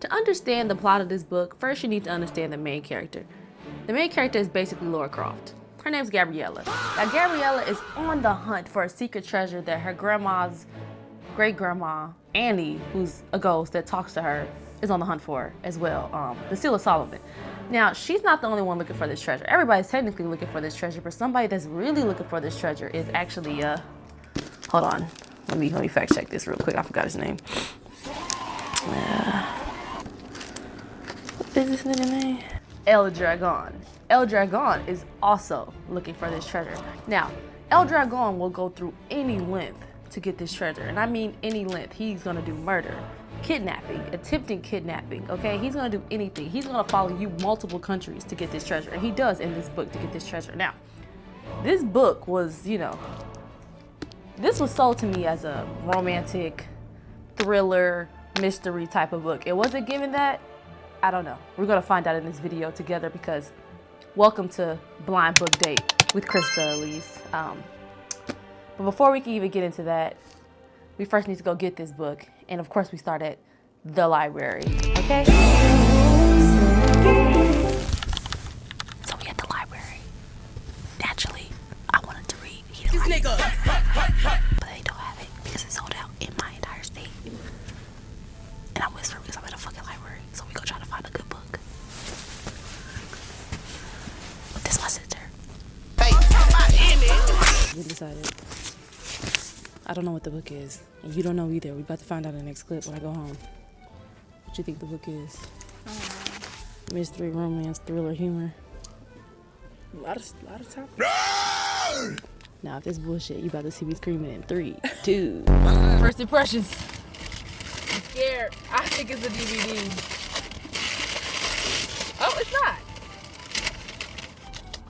to understand the plot of this book, first you need to understand the main character. The main character is basically Lara Croft. Her name's Gabriella. Now, Gabriella is on the hunt for a secret treasure that her grandma's great-grandma, Annie, who's a ghost that talks to her, is on the hunt for as well, the Seal of Solomon. Now, she's not the only one looking for this treasure. Everybody's technically looking for this treasure, but somebody that's really looking for this treasure is actually, hold on. Let me fact check this real quick. I forgot his name. What is this nigga name? El Dragon. El Dragon is also looking for this treasure. Now, El Dragon will go through any length to get this treasure, and I mean any length. He's gonna do murder, kidnapping, attempting kidnapping, okay? He's gonna do anything. He's gonna follow you multiple countries to get this treasure, and he does in this book to get this treasure. Now, this book was, this was sold to me as a romantic, thriller, mystery type of book. It wasn't given that. I don't know. We're gonna find out in this video together because welcome to Blind Book Date with chrystaelise. But before we can even get into that, we first need to go get this book. And of course we start at the library, okay? So we at the library. Naturally, I wanted to read This nigga. But they don't have it because it's sold out in my entire state. And I'm whispering because I'm at a fucking library. So we go try to find a good book. This is my sister. We decided. I don't know what the book is, and you don't know either. We're about to find out in the next clip when I go home. What you think the book is? Mystery, romance, thriller, humor. A lot of top. Now, if this bullshit, you about to see me screaming in 3, 2, 1. First impressions. I'm scared. I think it's a DVD. Oh, it's not.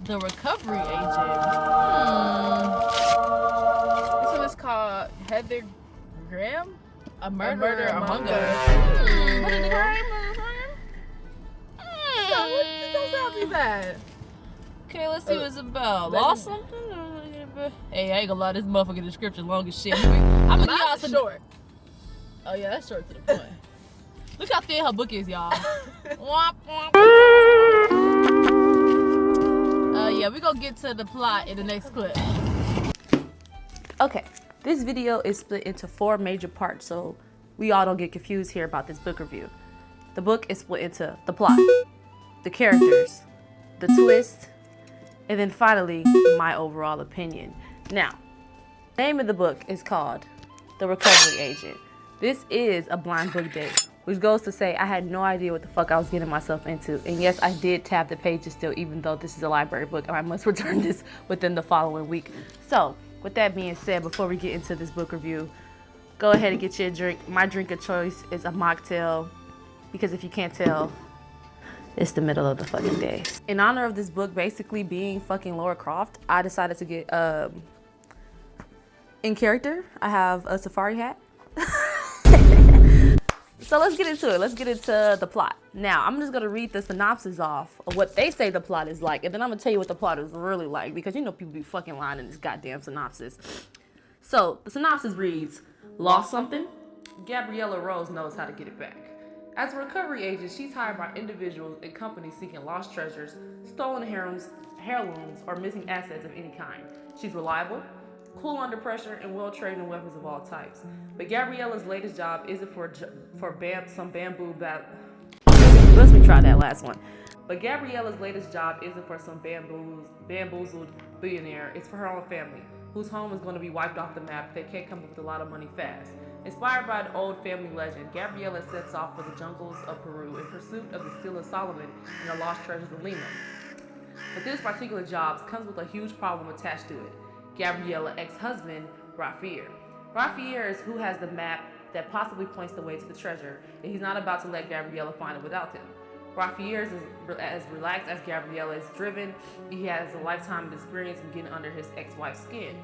The Recovery Agent. This one is called Heather Graham. A Murder Among Us. What is the crime? It don't sound too bad. Okay, let's see what it's about. Lost something? Hey, I ain't gonna lie, this motherfucking description long as shit. I'm gonna give y'all some short. Oh yeah, that's short to the point. Look how thin her book is, y'all. Yeah, we're gonna get to the plot in the next clip. Okay, this video is split into 4 major parts, so we all don't get confused here about this book review. The book is split into the plot, the characters, the twist, and then finally, my overall opinion. Now, the name of the book is called The Recovery Agent. This is a blind book date, which goes to say I had no idea what the fuck I was getting myself into. And yes, I did tab the pages still, even though this is a library book, and I must return this within the following week. So, with that being said, before we get into this book review, go ahead and get your drink. My drink of choice is a mocktail, because if you can't tell, it's the middle of the fucking day. In honor of this book basically being fucking Lara Croft, I decided to get, in character, I have a safari hat. So let's get into it. Let's get into the plot. Now, I'm just gonna read the synopsis off of what they say the plot is like, and then I'm gonna tell you what the plot is really like, because you know people be fucking lying in this goddamn synopsis. So, the synopsis reads, lost something? Gabriella Rose knows how to get it back. As a recovery agent, she's hired by individuals and companies seeking lost treasures, stolen heirlooms, or missing assets of any kind. She's reliable, cool under pressure, and well-trained in weapons of all types. But Gabriella's latest job isn't some bamboo battle. Let's try that last one. But Gabriella's latest job isn't for some bamboozled billionaire. It's for her own family, whose home is going to be wiped off the map if they can't come up with a lot of money fast. Inspired by an old family legend, Gabriella sets off for the jungles of Peru in pursuit of the Seal of Solomon and the lost treasures of Lima. But this particular job comes with a huge problem attached to it. Gabriella's ex-husband, Rafier. Rafier is who has the map that possibly points the way to the treasure, and he's not about to let Gabriella find it without him. Rafier is as relaxed as Gabriella is driven. He has a lifetime of experience in getting under his ex-wife's skin.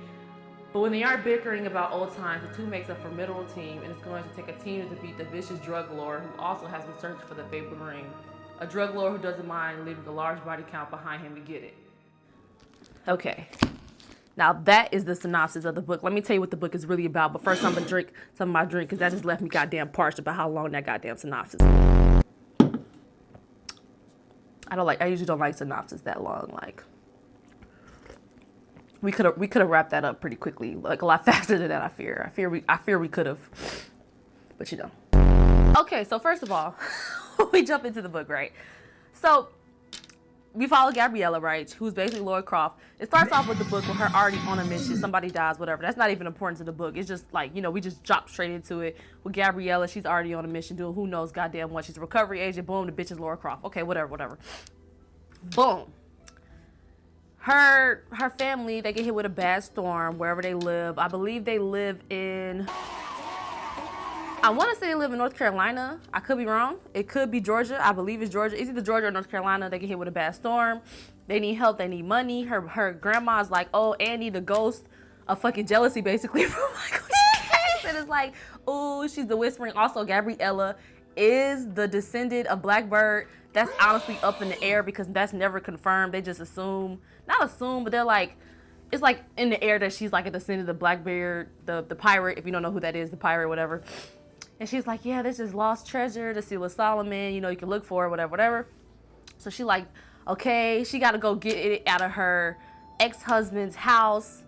But when they are bickering about old times, the two makes a formidable team, and it's going to take a team to defeat the vicious drug lord who also has been searching for the fabled ring. A drug lord who doesn't mind leaving a large body count behind him to get it. Okay. Now that is the synopsis of the book. Let me tell you what the book is really about. But first I'm gonna drink some of my drink because that just left me goddamn parched about how long that goddamn synopsis is. I usually don't write synopsis that long. Like, we could have wrapped that up pretty quickly, like a lot faster than that. I fear we could have, but you know. Okay, so first of all, we jump into the book, right? So we follow Gabriella, right, who's basically Lara Croft. It starts off with the book with her already on a mission. Somebody dies, whatever. That's not even important to the book. It's just like, you know, we just drop straight into it with Gabriella. She's already on a mission doing who knows goddamn what. She's a recovery agent. Boom, the bitch is Lara Croft. Okay, whatever. Boom. Her family, they get hit with a bad storm wherever they live. I believe they live in, I want to say they live in North Carolina. I could be wrong. It could be Georgia. I believe it's Georgia. It's either Georgia or North Carolina. They get hit with a bad storm. They need help. They need money. Her grandma's like, oh, Annie, the ghost of fucking jealousy, basically, from Michael Jackson. And it's like, oh, she's the whispering. Also, Gabriella is the descendant of Blackbird. That's honestly up in the air because that's never confirmed. They just not assume, but they're like, it's like in the air that she's like a descendant of Blackbeard, the pirate, if you don't know who that is, the pirate, whatever. And she's like, yeah, this is lost treasure, the Seal of Solomon, you know, you can look for it, whatever. So she like, okay, she got to go get it out of her ex-husband's house,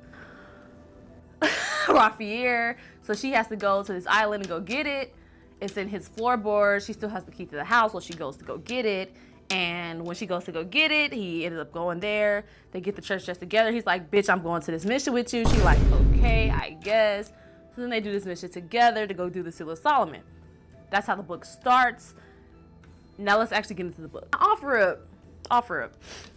Raphael. So she has to go to this island and go get it. It's in his floorboard. She still has the key to the house, so she goes to go get it. And when she goes to go get it, he ended up going there. They get the church just together. He's like, bitch, I'm going to this mission with you. She's like, okay, I guess. So then they do this mission together to go do the Seal of Solomon. That's how the book starts. Now let's actually get into the book. Offer up.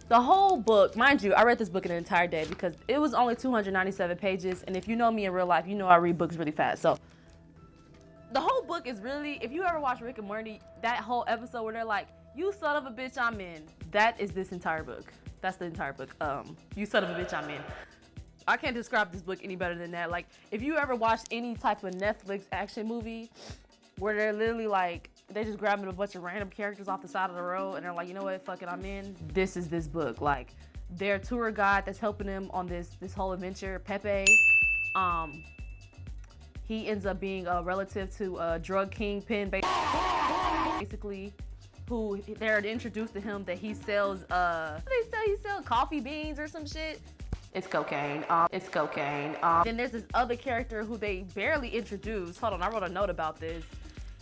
The whole book, mind you, I read this book in an entire day because it was only 297 pages. And if you know me in real life, you know I read books really fast. So the whole book is really, if you ever watch Rick and Morty, that whole episode where they're like, you son of a bitch, I'm in. That is this entire book. That's the entire book. You son of a bitch, I'm in. I can't describe this book any better than that. Like, if you ever watched any type of Netflix action movie where they're literally like, they just grabbing a bunch of random characters off the side of the road and they're like, you know what, fuck it, I'm in. This is this book. Like, their tour guide that's helping them on this whole adventure, Pepe, he ends up being a relative to a drug kingpin, basically, who they're introduced to him that he sells, he sells coffee beans or some shit. It's cocaine. Then there's this other character who they barely introduce. Hold on, I wrote a note about this.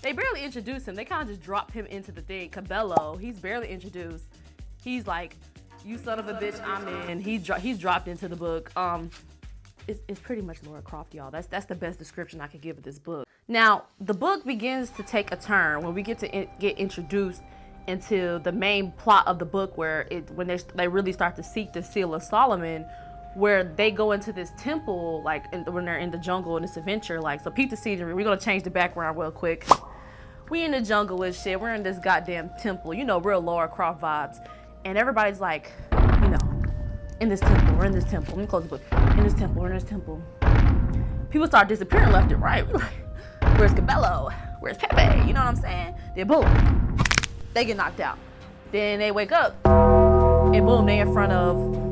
They barely introduce him. They kind of just drop him into the thing. Cabello, he's barely introduced. He's like, you son of a bitch, I'm in. He's dropped into the book. It's pretty much Lara Croft, y'all. That's the best description I could give of this book. Now, the book begins to take a turn when we get to get introduced into the main plot of the book, where when they really start to seek the Seal of Solomon, where they go into this temple, like when they're in the jungle in this adventure. Like, so peep the scenery. We're gonna change the background real quick. We in the jungle and shit. We're in this goddamn temple, you know, real Lara Croft vibes. And everybody's like, you know, in this temple, we're in this temple. Let me close the book. In this temple, we're in this temple. People start disappearing left and right. We're like, where's Cabello? Where's Pepe? You know what I'm saying? Then boom, they get knocked out. Then they wake up and boom, they in front of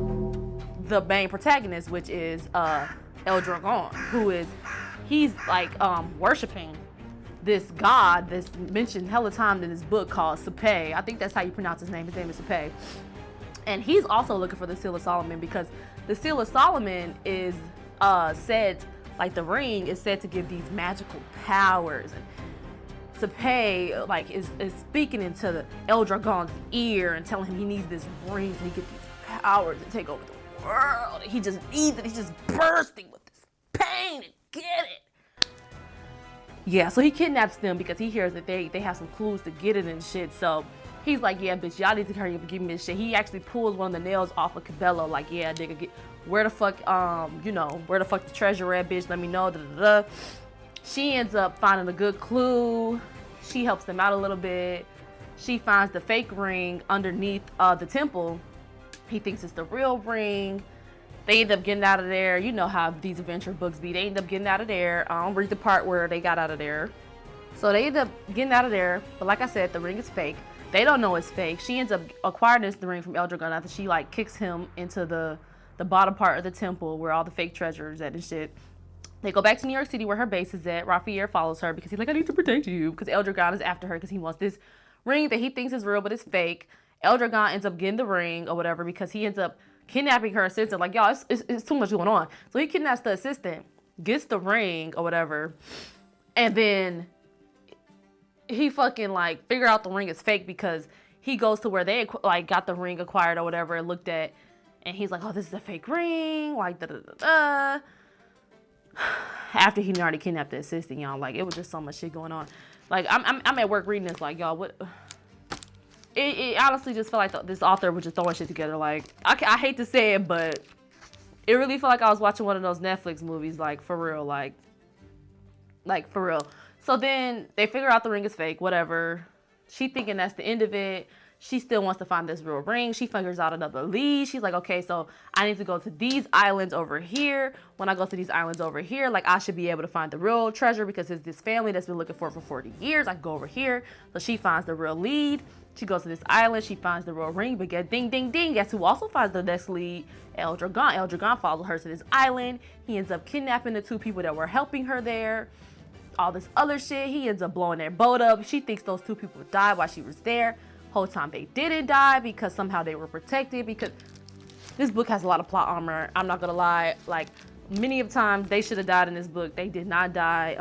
the main protagonist, which is El Dragon, he's like worshiping this god that's mentioned hella times in this book called Supe. I think that's how you pronounce his name. His name is Supe. And he's also looking for the Seal of Solomon because the Seal of Solomon is said, like the ring is said to give these magical powers. And Supe like is speaking into the El Dragon's ear and telling him he needs this ring to get these powers to take over the world. He just needs it. He's just bursting with this pain and get it. Yeah, so he kidnaps them because he hears that they have some clues to get it and shit. So he's like, yeah, bitch, y'all need to hurry up and give me this shit. He actually pulls one of the nails off of Cabello, like, yeah, nigga, where the fuck, where the fuck the treasure at, bitch? Let me know. Da, da, da. She ends up finding a good clue. She helps them out a little bit. She finds the fake ring underneath the temple. He thinks it's the real ring. They end up getting out of there. You know how these adventure books be. They end up getting out of there. I don't read the part where they got out of there. So they end up getting out of there. But like I said, the ring is fake. They don't know it's fake. She ends up acquiring the ring from El Dragon after she like kicks him into the bottom part of the temple where all the fake treasures at and shit. They go back to New York City where her base is at. Raphael follows her because he's like, I need to protect you. Because El Dragon is after her because he wants this ring that he thinks is real, but it's fake. Eldragon ends up getting the ring or whatever because he ends up kidnapping her assistant. Like, y'all, it's too much going on. So he kidnaps the assistant, gets the ring or whatever, and then he fucking like figure out the ring is fake because he goes to where they like got the ring acquired or whatever and looked at, and he's like, oh, this is a fake ring, like da da da da. After he already kidnapped the assistant, y'all, like it was just so much shit going on. Like I'm at work reading this, like, y'all, what? It honestly just felt like this author was just throwing shit together. Like I hate to say it, but it really felt like I was watching one of those Netflix movies, like for real, like for real. So then they figure out the ring is fake, whatever. She thinking that's the end of it. She still wants to find this real ring. She figures out another lead. She's like, okay, so I need to go to these islands over here. When I go to these islands over here, like I should be able to find the real treasure because it's this family that's been looking for it for 40 years. I can go over here. So she finds the real lead. She goes to this island. She finds the real ring. But get ding, ding, ding. Guess who also finds the next lead? Eldragon. Eldragon follows her to this island. He ends up kidnapping the two people that were helping her there. All this other shit. He ends up blowing their boat up. She thinks those two people died while she was there. Whole time they didn't die because somehow they were protected, because this book has a lot of plot armor. I'm not gonna lie, like many of times they should have died in this book. They did not die.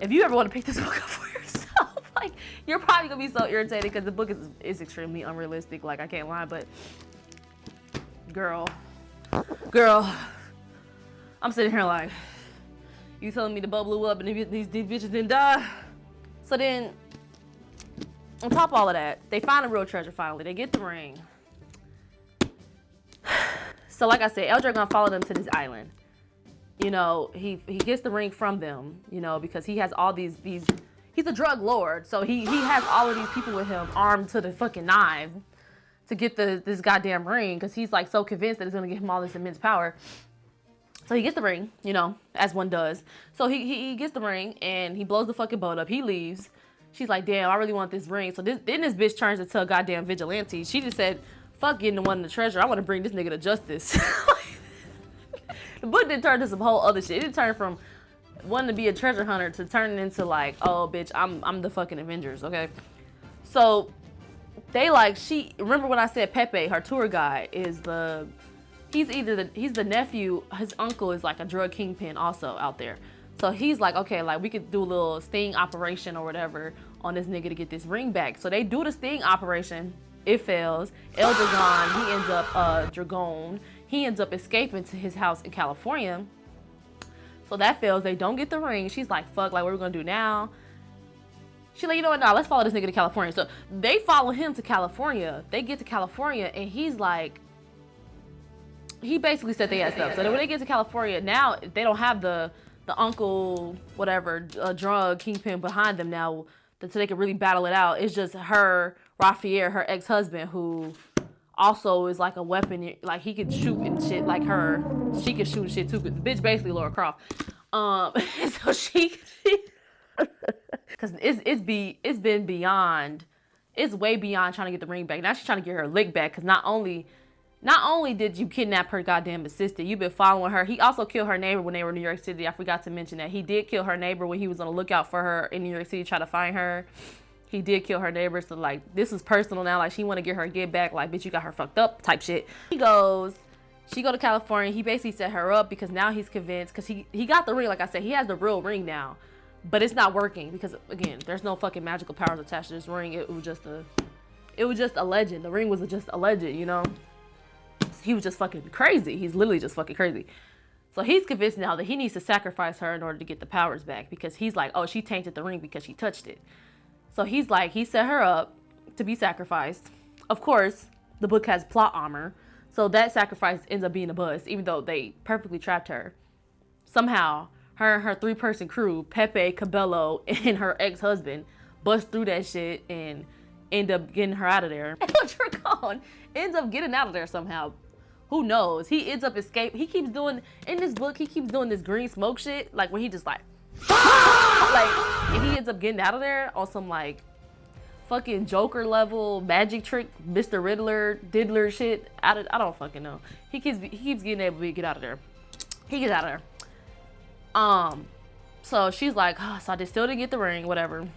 If you ever want to pick this book up for yourself, like you're probably gonna be so irritated because the book is extremely unrealistic. Like I can't lie, but girl, I'm sitting here like, you telling me the boat blew up and these bitches didn't die? So then, on top of all of that, they find a real treasure finally. They get the ring. So like I said, Eldragon followed them to this island. You know, he gets the ring from them, you know, because he has all these he's a drug lord. So he has all of these people with him armed to the fucking knife to get this goddamn ring, because he's like so convinced that it's gonna give him all this immense power. So he gets the ring, you know, as one does. So he gets the ring and he blows the fucking boat up. He leaves. She's like, damn, I really want this ring. So then this bitch turns into a goddamn vigilante. She just said, fuck getting the one in the treasure. I want to bring this nigga to justice. The book didn't turn to some whole other shit. It didn't turn from wanting to be a treasure hunter to turning into like, oh, bitch, I'm the fucking Avengers, okay? So they like, remember when I said Pepe, her tour guide, is he's the nephew, his uncle is like a drug kingpin also out there. So he's like, okay, like we could do a little sting operation or whatever on this nigga to get this ring back. So they do the sting operation. It fails. Eldragon, he ends up Dragon. He ends up escaping to his house in California. So that fails. They don't get the ring. She's like, fuck, like what are we gonna do now? She's like, you know what, nah, let's follow this nigga to California. So they follow him to California. They get to California and he's like, he basically said they had stuff. So then when they get to California, now they don't have the uncle, whatever, drug kingpin behind them now, so they can really battle it out. It's just her, Raphael, her ex-husband, who also is like a weapon, like he could shoot and shit like her. She could shoot and shit too. The bitch basically Laura Croft. So she, because it's been beyond, it's way beyond trying to get the ring back. Now she's trying to get her lick back, because not only did you kidnap her goddamn assistant, you've been following her. He also killed her neighbor when they were in New York City. I forgot to mention that. He did kill her neighbor when he was on the lookout for her in New York City, try to find her. He did kill her neighbor. So, like, this is personal now. Like, she want to get her get back. Like, bitch, you got her fucked up type shit. She go to California. He basically set her up because now he's convinced. Because he got the ring. Like I said, he has the real ring now. But it's not working because, again, there's no fucking magical powers attached to this ring. It was just a legend. The ring was just a legend, you know? He was just fucking crazy. He's literally just fucking crazy. So he's convinced now that he needs to sacrifice her in order to get the powers back, because he's like, oh, she tainted the ring because she touched it. So he's like, he set her up to be sacrificed. Of course, the book has plot armor. So that sacrifice ends up being a bust, even though they perfectly trapped her. Somehow, her and her 3-person crew, Pepe, Cabello, and her ex-husband, bust through that shit and end up getting her out of there. And Dragon ends up getting out of there somehow. Who knows? He ends up escaping. He keeps doing, in this book, he keeps doing this green smoke shit. Like when he just like, and he ends up getting out of there on some like fucking Joker level magic trick, Mr. Diddler shit. I don't fucking know. He keeps getting able to get out of there. He gets out of there. So she's like, oh, so I still didn't get the ring, whatever.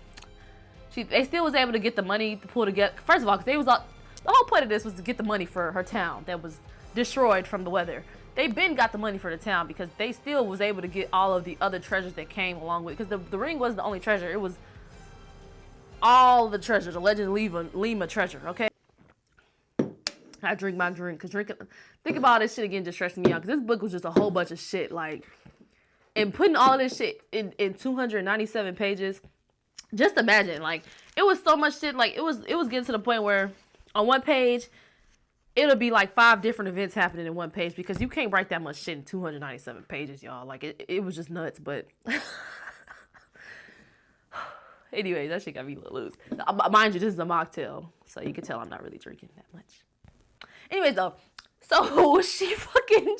They still was able to get the money to pull together. First of all, because they was all, The whole point of this was to get the money for her town that was destroyed from the weather. They been got the money for the town because they still was able to get all of the other treasures that came along with it. Because the ring wasn't the only treasure. It was all the treasure, the Legend of Lima treasure, okay? I drink my drink. Because think about all this shit again just stressing me out. Because this book was just a whole bunch of shit. Like, and putting all of this shit in 297 pages. Just imagine, like, it was so much shit. Like, it was getting to the point where on one page, it'll be like 5 different events happening in one page because you can't write that much shit in 297 pages, y'all. Like, it was just nuts, but... Anyway, that shit got me a little loose. Mind you, this is a mocktail, so you can tell I'm not really drinking that much. Anyways, though, so she fucking...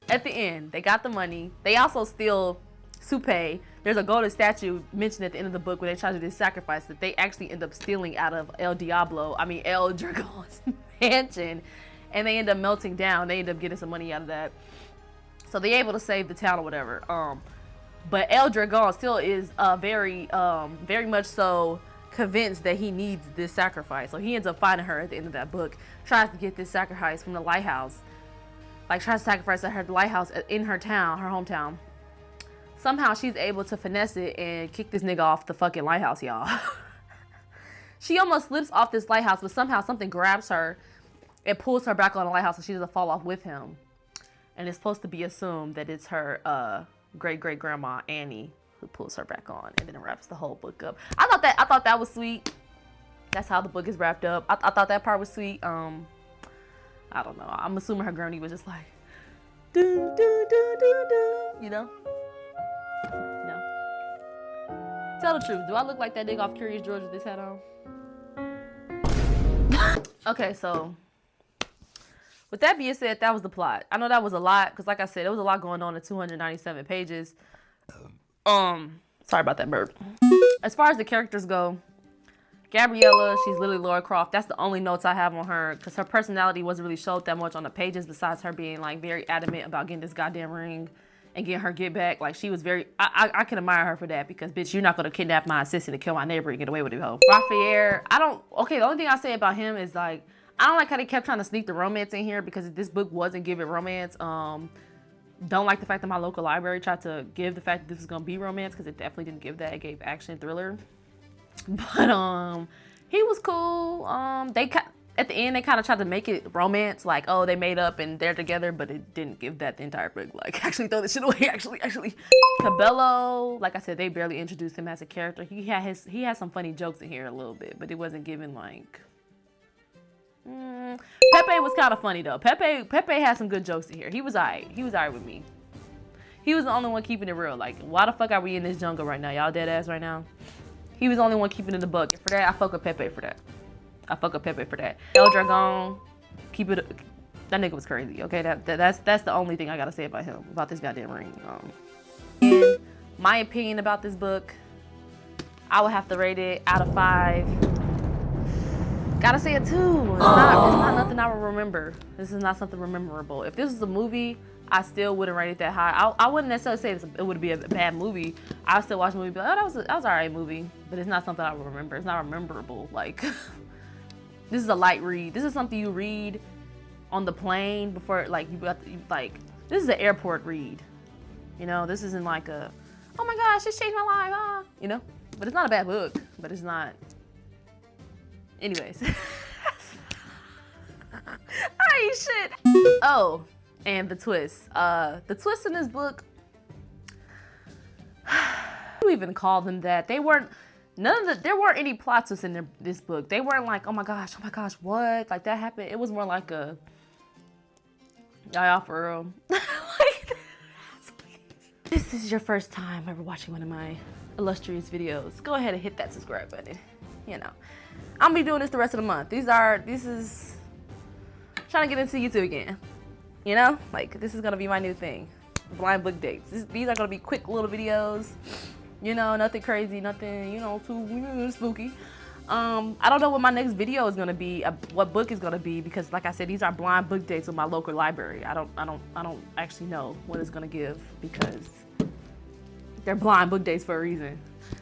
At the end, they got the money. They also steal Soopay. There's a golden statue mentioned at the end of the book where they try to do this sacrifice that they actually end up stealing out of El Dragon's mansion, and they end up melting down. They end up getting some money out of that, so they're able to save the town or whatever. But El Dragon still is very much so convinced that he needs this sacrifice. So he ends up finding her at the end of that book, tries to get this sacrifice from the lighthouse, like tries to sacrifice at her lighthouse in her town, her hometown. Somehow she's able to finesse it and kick this nigga off the fucking lighthouse, y'all. She almost slips off this lighthouse, but somehow something grabs her and pulls her back on the lighthouse so she doesn't fall off with him. And it's supposed to be assumed that it's her great-great-grandma, Annie, who pulls her back on and then wraps the whole book up. I thought that was sweet. That's how the book is wrapped up. I thought that part was sweet. I don't know. I'm assuming her granny was just like, do, do, do, do, do, you know? No. Tell the truth. Do I look like that nigga off Curious George with this hat on? Okay, so with that being said, that was the plot. I know that was a lot because, like I said, there was a lot going on in 297 pages. Sorry about that burp. As far as the characters go, Gabriella, she's literally Lara Croft. That's the only notes I have on her because her personality wasn't really showed that much on the pages besides her being like very adamant about getting this goddamn ring and getting her get back. Like, she was very... I can admire her for that because, bitch, you're not going to kidnap my assistant and kill my neighbor and get away with it, ho. Raphael, okay, the only thing I say about him is, like, I don't like how they kept trying to sneak the romance in here because this book wasn't giving romance. Don't like the fact that my local library tried to give the fact that this was going to be romance because it definitely didn't give that. It gave action thriller. But, he was cool. At the end, they kind of tried to make it romance, like, oh, they made up and they're together, but it didn't give that the entire book. Like, actually throw this shit away, actually. Cabello, like I said, they barely introduced him as a character. He had some funny jokes in here a little bit, but it wasn't given, like... Pepe was kind of funny, though. Pepe had some good jokes in here. He was alright. He was alright with me. He was the only one keeping it real. Like, why the fuck are we in this jungle right now? Y'all dead ass right now? He was the only one keeping it in the book. And for that, I fuck with Pepe for that. El Dragon, keep it. That nigga was crazy. Okay, that's the only thing I gotta say about him, about this goddamn ring. In my opinion about this book, I would have to rate it out of 5. Gotta say a 2. It's not nothing I will remember. This is not something memorable. If this was a movie, I still wouldn't rate it that high. I wouldn't necessarily say it would be a bad movie. I would still watch the movie and be like, oh, that was an alright movie. But it's not something I will remember. It's not memorable. Like, this is a light read. This is something you read on the plane before, like, this is an airport read. You know, this isn't like a, oh my gosh, this changed my life, you know? But it's not a bad book, but it's not. Anyways. I ain't shit. Oh, and the twist. The twist in this book, you even call them that. They weren't, there weren't any plot twists in this book. They weren't like, oh my gosh, what? Like, that happened. It was more like a, y'all for real. Like, this is your first time ever watching one of my illustrious videos, go ahead and hit that subscribe button. You know, I'm gonna be doing this the rest of the month. This is trying to get into YouTube again. You know, like, this is gonna be my new thing. Blind book dates. These are gonna be quick little videos. You know, nothing crazy, nothing, you know, too spooky. I don't know what my next video is gonna be, what book is gonna be, because like I said, these are blind book dates with my local library. I don't actually know what it's gonna give because they're blind book dates for a reason.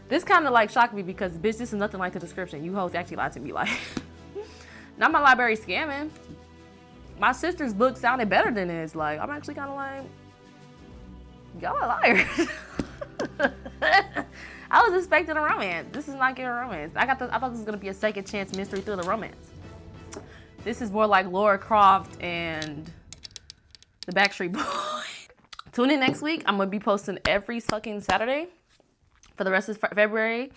This kind of like shocked me because, bitch, this is nothing like the description. You hoes actually lied to me, like. Not my library scamming. My sister's book sounded better than this. Like, I'm actually kind of like, y'all are liars. I was expecting a romance. This is not getting a romance. I thought this was gonna be a second chance mystery thriller romance. This is more like Laura Croft and the Backstreet Boys. Tune in next week. I'm gonna be posting every fucking Saturday for the rest of February.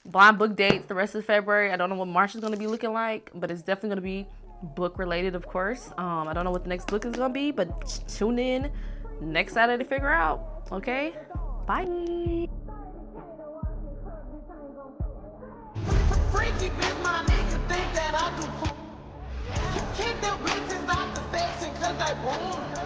Blind book dates the rest of February. I don't know what March is gonna be looking like, but it's definitely gonna be book related, of course. I don't know what the next book is gonna be, but tune in next Saturday to figure out. Okay? Bye. Freaky bitch, my nigga think that I do. Kick the bitches out the section 'cause they boom.